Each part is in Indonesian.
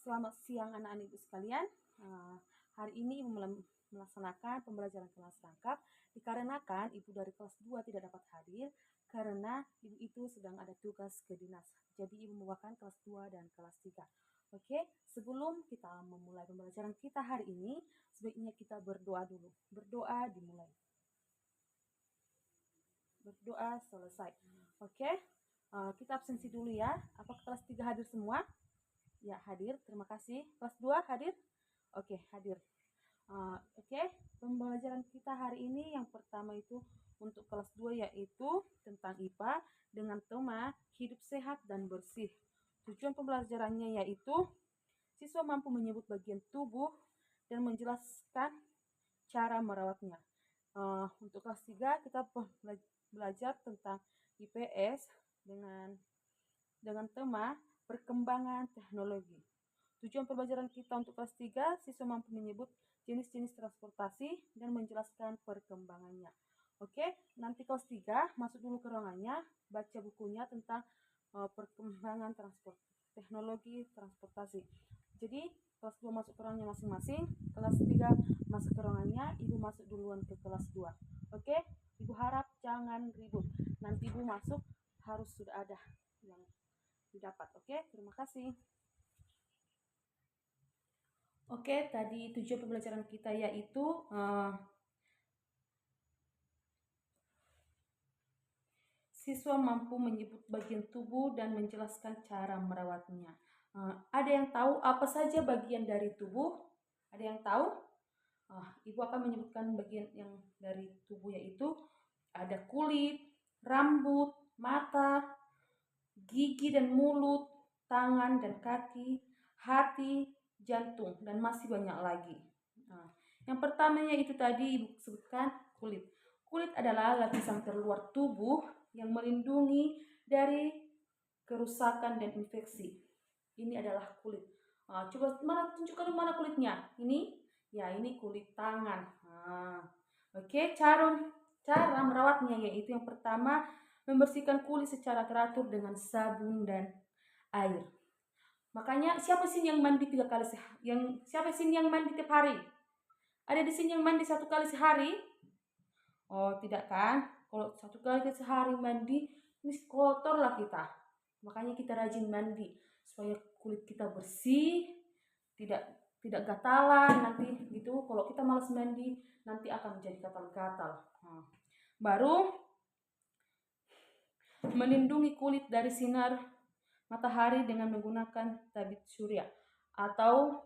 Selamat siang anak-anak ibu sekalian. Hari ini ibu melaksanakan pembelajaran kelas rangkap dikarenakan ibu dari kelas 2 tidak dapat hadir karena ibu itu sedang ada tugas ke dinas. Jadi ibu mewakilkan kelas 2 dan kelas 3. Oke, sebelum kita memulai pembelajaran kita hari ini, sebaiknya kita berdoa dulu. Berdoa dimulai. Berdoa selesai. Oke, kita absensi dulu ya. Apakah kelas 3 hadir semua? Ya, hadir. Terima kasih. Kelas 2 hadir? Oke, hadir. Oke, pembelajaran kita hari ini yang pertama itu untuk kelas 2 yaitu tentang IPA dengan tema hidup sehat dan bersih. Tujuan pembelajarannya yaitu siswa mampu menyebut bagian tubuh dan menjelaskan cara merawatnya. Untuk kelas 3 kita belajar tentang IPS dengan tema perkembangan teknologi. Tujuan pembelajaran kita untuk kelas 3, siswa mampu menyebut jenis-jenis transportasi dan menjelaskan perkembangannya. Oke, nanti kelas 3 masuk dulu ke ruangannya, baca bukunya tentang perkembangan teknologi transportasi. Jadi kelas 2 masuk ke ruangannya masing-masing, kelas 3 masuk ke ruangannya, ibu masuk duluan ke kelas 2. Oke, ibu harap jangan ribut. Nanti ibu masuk harus sudah ada yang didapat. Oke, terima kasih. Oke, tadi tujuan pembelajaran kita yaitu siswa mampu menyebut bagian tubuh dan menjelaskan cara merawatnya. Ada yang tahu apa saja bagian dari tubuh? Ada yang tahu? Ibu akan menyebutkan bagian yang dari tubuh yaitu ada kulit, rambut, mata, gigi dan mulut, tangan dan kaki, hati, jantung, dan masih banyak lagi. Yang pertamanya itu tadi ibu sebutkan kulit. Kulit adalah lapisan terluar tubuh yang melindungi dari kerusakan dan infeksi. Ini adalah kulit. Coba tunjukkan mana kulitnya. Ini, ya ini kulit tangan. Oke, cara merawatnya yaitu yang pertama membersihkan kulit secara teratur dengan sabun dan air. Makanya siapa sih yang mandi 3 kali sehari? Siapa sih yang mandi tiap hari? Ada di sini yang mandi 1 kali sehari? Oh, tidak kan? Kalau 1 kali sehari mandi, ini kotor lah kita. Makanya kita rajin mandi supaya kulit kita bersih, tidak gatalan nanti gitu. Kalau kita malas mandi, nanti akan menjadi gatal-gatal. Baru melindungi kulit dari sinar matahari dengan menggunakan tabir surya, atau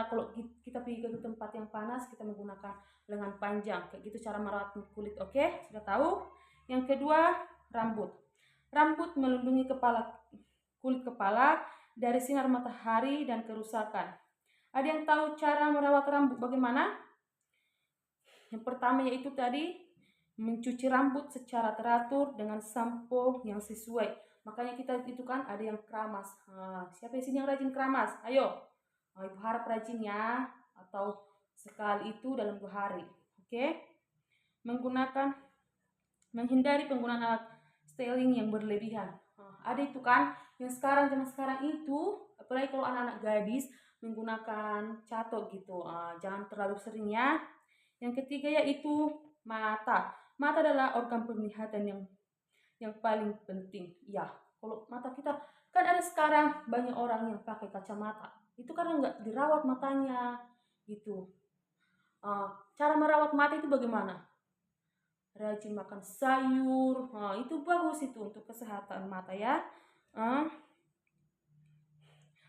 kalau kita pergi ke tempat yang panas kita menggunakan lengan panjang. Kayak gitu cara merawat kulit. Oke, sudah tahu? Yang kedua, rambut melindungi kulit kepala dari sinar matahari dan kerusakan. Ada yang tahu cara merawat rambut bagaimana? Yang pertama yaitu tadi mencuci rambut secara teratur dengan sampo yang sesuai. Makanya kita itu kan ada yang keramas. Siapa di sini yang rajin keramas? Ayo. Ibu harap rajin ya, atau sekali itu dalam 2 hari. Oke? Menghindari penggunaan alat styling yang berlebihan. Ada itu kan yang zaman sekarang itu, apalagi kalau anak-anak gadis menggunakan catok gitu. Jangan terlalu sering ya. Yang ketiga yaitu mata. Mata adalah organ penglihatan yang paling penting. Ya, kalau mata kita kan ada sekarang banyak orang yang pakai kacamata. Itu karena nggak dirawat matanya gitu. Cara merawat mata itu bagaimana? Rajin makan sayur. Itu bagus itu untuk kesehatan mata ya.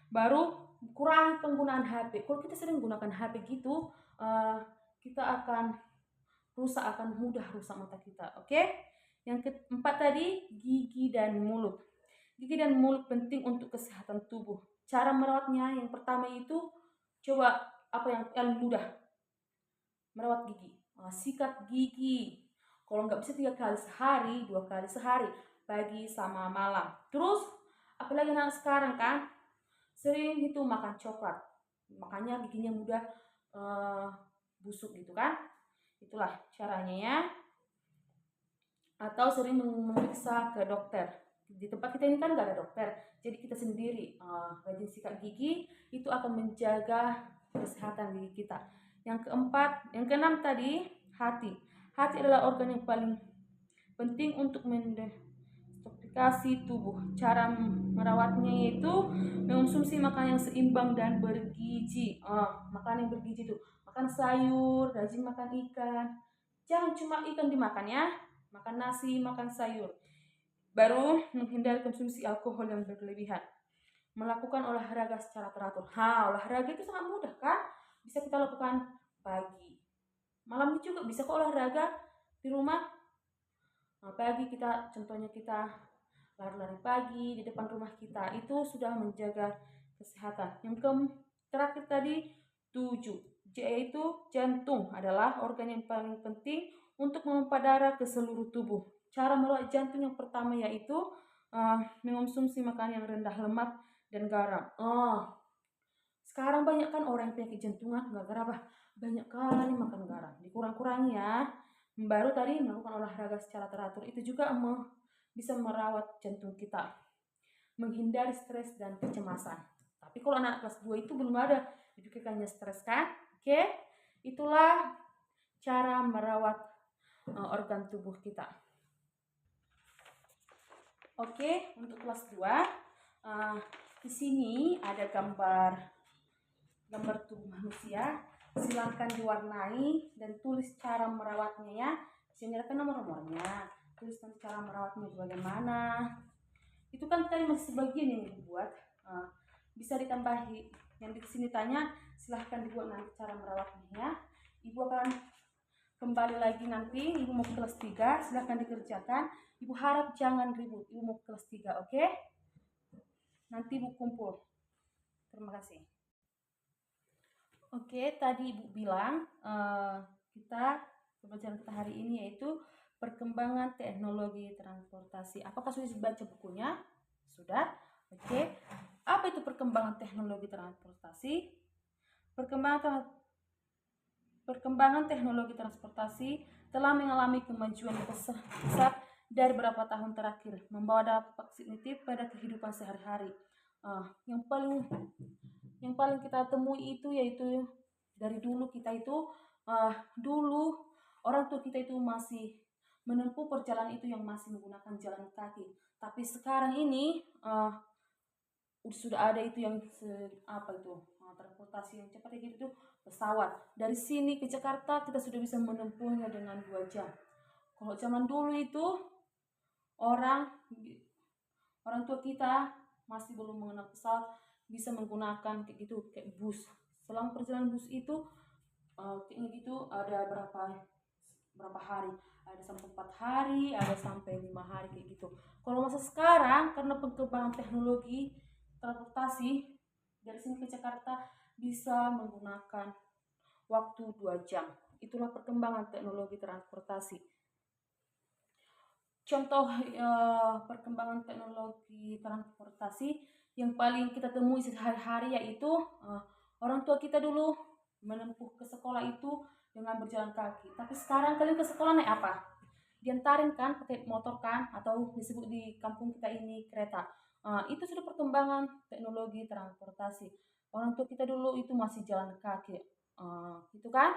Baru kurangi penggunaan HP. Kalau kita sering menggunakan HP gitu, kita akan mudah rusak mata kita. Oke? Yang keempat tadi, gigi dan mulut. Gigi dan mulut penting untuk kesehatan tubuh. Cara merawatnya yang pertama itu coba apa yang paling mudah? Merawat gigi. Sikat gigi. Kalau nggak bisa 3 kali sehari, 2 kali sehari, pagi sama malam. Terus apalagi anak sekarang kan sering itu makan coklat. Makanya giginya mudah busuk gitu kan. Itulah caranya ya. Atau sering memeriksa ke dokter. Di tempat kita ini kan nggak ada dokter, jadi kita sendiri rajin sikat gigi, itu akan menjaga kesehatan gigi kita. Yang keempat, yang keenam tadi, hati. Hati adalah organ yang paling penting untuk mendetoksifikasi tubuh. Cara merawatnya yaitu mengonsumsi makanan yang seimbang dan bergizi. Makanan yang bergizi itu makan sayur, rajin makan ikan. Jangan cuma ikan dimakan ya, makan nasi, makan sayur. Baru menghindari konsumsi alkohol yang berlebihan. Melakukan olahraga secara teratur. Olahraga itu sangat mudah kan? Bisa kita lakukan pagi. Malam juga bisa kok olahraga di rumah. Pagi kita, contohnya kita lari-lari pagi di depan rumah kita, itu sudah menjaga kesehatan. Yang terakhir tadi 7, yaitu jantung adalah organ yang paling penting untuk memompa darah ke seluruh tubuh. Cara merawat jantung yang pertama yaitu mengonsumsi makanan yang rendah lemak dan garam. Sekarang banyak kan orang yang penyakit jantungan gara-gara apa? Banyak kali makan garam. Dikurang-kurangi ya. Baru tadi melakukan olahraga secara teratur itu juga bisa merawat jantung kita. Menghindari stres dan kecemasan. Tapi kalau anak kelas 2 itu belum ada dipikirkannya stres kan? Oke, itulah cara merawat organ tubuh kita. Oke, untuk kelas 2 di sini ada gambar tubuh manusia. Silakan diwarnai dan tulis cara merawatnya ya. Di sini ada nomor-nomornya. Tulis cara merawatnya bagaimana. Itu kan tadi masih sebagian yang dibuat. Bisa ditambahi. Yang di sini tanya, silahkan dibuat nanti cara merawatnya ya. Ibu akan kembali lagi nanti. Ibu mau kelas 3, silahkan dikerjakan. Ibu harap jangan ribut. Ibu mau kelas 3, oke? Nanti ibu kumpul. Terima kasih. Oke, tadi Ibu bilang pembelajaran kita hari ini yaitu perkembangan teknologi transportasi. Apakah sudah dibaca bukunya? Sudah? Oke. Apa itu perkembangan teknologi transportasi? Perkembangan teknologi transportasi telah mengalami kemajuan besar dari beberapa tahun terakhir, membawa dampak signifikan pada kehidupan sehari-hari. Yang paling kita temui itu yaitu dari dulu kita itu dulu orang tua kita itu masih menempuh perjalanan itu yang masih menggunakan jalan kaki. Tapi sekarang ini sudah ada itu yang transportasi yang cepat kayak gitu, pesawat. Dari sini ke Jakarta kita sudah bisa menempuhnya dengan 2 jam. Kalau zaman dulu itu orang tua kita masih belum mengenal pesawat, bisa menggunakan kayak gitu, kayak bus. Selama perjalanan bus itu kayak gitu ada berapa hari, ada sampai 4 hari, ada sampai 5 hari kayak gitu. Kalau masa sekarang karena perkembangan teknologi transportasi dari sini ke Jakarta bisa menggunakan waktu 2 jam. Itulah perkembangan teknologi transportasi. Contoh perkembangan teknologi transportasi yang paling kita temui sehari-hari yaitu orang tua kita dulu menempuh ke sekolah itu dengan berjalan kaki. Tapi sekarang kalian ke sekolah naik apa? Diantarin kan pakai motor kan, atau disebut di kampung kita ini kereta. Itu sudah perkembangan teknologi transportasi. Orang tua kita dulu itu masih jalan kaki. Itu kan?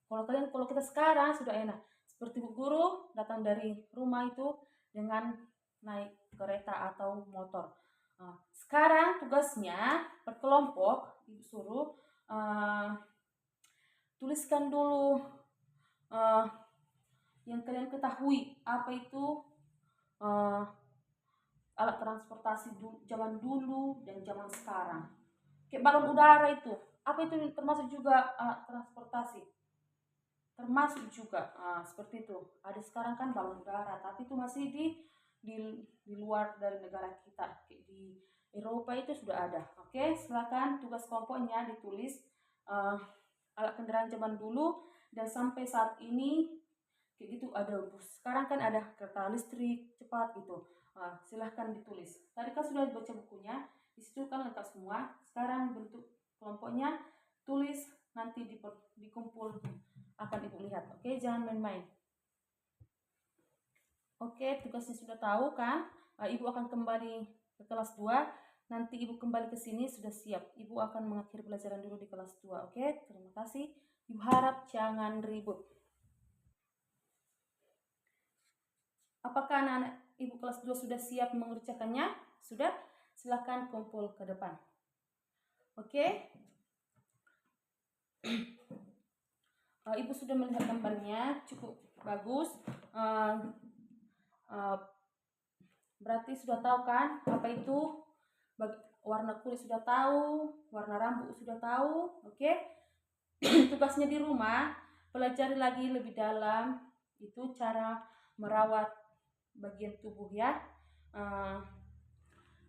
Kalau kita sekarang sudah enak. Seperti Bu Guru datang dari rumah itu dengan naik kereta atau motor. Sekarang tugasnya per kelompok Ibu suruh tuliskan dulu yang kalian ketahui apa itu alat transportasi zaman dulu dan zaman sekarang. Kayak balon udara itu, apa itu termasuk juga alat transportasi? Termasuk juga seperti itu. Ada sekarang kan balon udara, tapi itu masih di luar dari negara kita. Di Eropa itu sudah ada. Oke, silakan tugas kelompoknya ditulis alat kendaraan zaman dulu dan sampai saat ini kayak gitu ada bus. Sekarang kan ada kereta listrik cepat gitu. Silahkan ditulis. Tadi kan sudah dibaca bukunya, di situ kan lengkap semua. Sekarang bentuk kelompoknya tulis, nanti dikumpul akan Ibu lihat. Oke, jangan main-main. Oke, tugasnya sudah tahu kan? Ibu akan kembali ke kelas 2. Nanti Ibu kembali ke sini sudah siap. Ibu akan mengakhiri pelajaran dulu di kelas 2. Oke, terima kasih. Ibu harap jangan ribut. Apakah anak-anak Ibu kelas 2 sudah siap mengerjakannya? Sudah? Silakan kumpul ke depan. Oke? Ibu sudah melihat gambarnya, cukup bagus. Berarti sudah tahu kan apa itu warna kulit, sudah tahu warna rambut, sudah tahu. Oke? Tugasnya di rumah, pelajari lagi lebih dalam itu cara merawat bagian tubuh ya,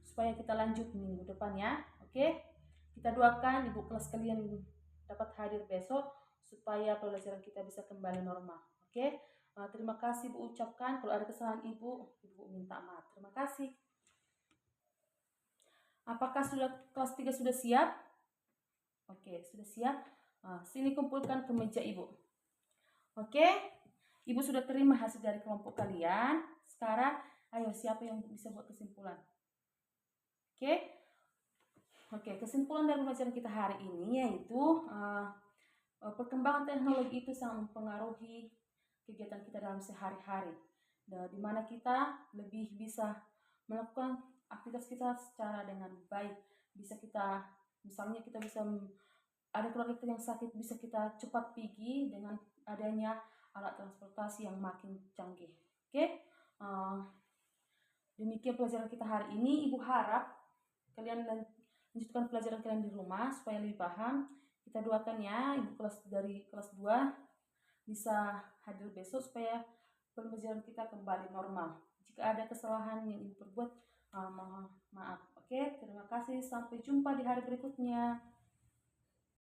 supaya kita lanjut minggu depan ya. Oke, kita doakan ibu kelas kalian dapat hadir besok supaya pelajaran kita bisa kembali normal. Oke, terima kasih Bu ucapkan. Kalau ada kesalahan ibu minta maaf. Terima kasih. Apakah sudah kelas 3 sudah siap? Oke, sudah siap. Sini kumpulkan ke meja ibu. Oke, ibu sudah terima hasil dari kelompok kalian. Sekarang, ayo siapa yang bisa buat kesimpulan? Oke, kesimpulan dari pelajaran kita hari ini yaitu perkembangan teknologi itu sangat mempengaruhi kegiatan kita dalam sehari-hari, di mana kita lebih bisa melakukan aktivitas kita secara dengan baik. Bisa kita, misalnya kita bisa ada keluarga kita yang sakit, bisa kita cepat pergi dengan adanya alat transportasi yang makin canggih. Demikian pelajaran kita hari ini. Ibu harap kalian lanjutkan pelajaran kalian di rumah supaya lebih paham. Kita doakan ya ibu dari kelas 2 bisa hadir besok supaya pembelajaran kita kembali normal. Jika ada kesalahan yang ibu perbuat, mohon maaf. Oke, terima kasih. Sampai jumpa di hari berikutnya.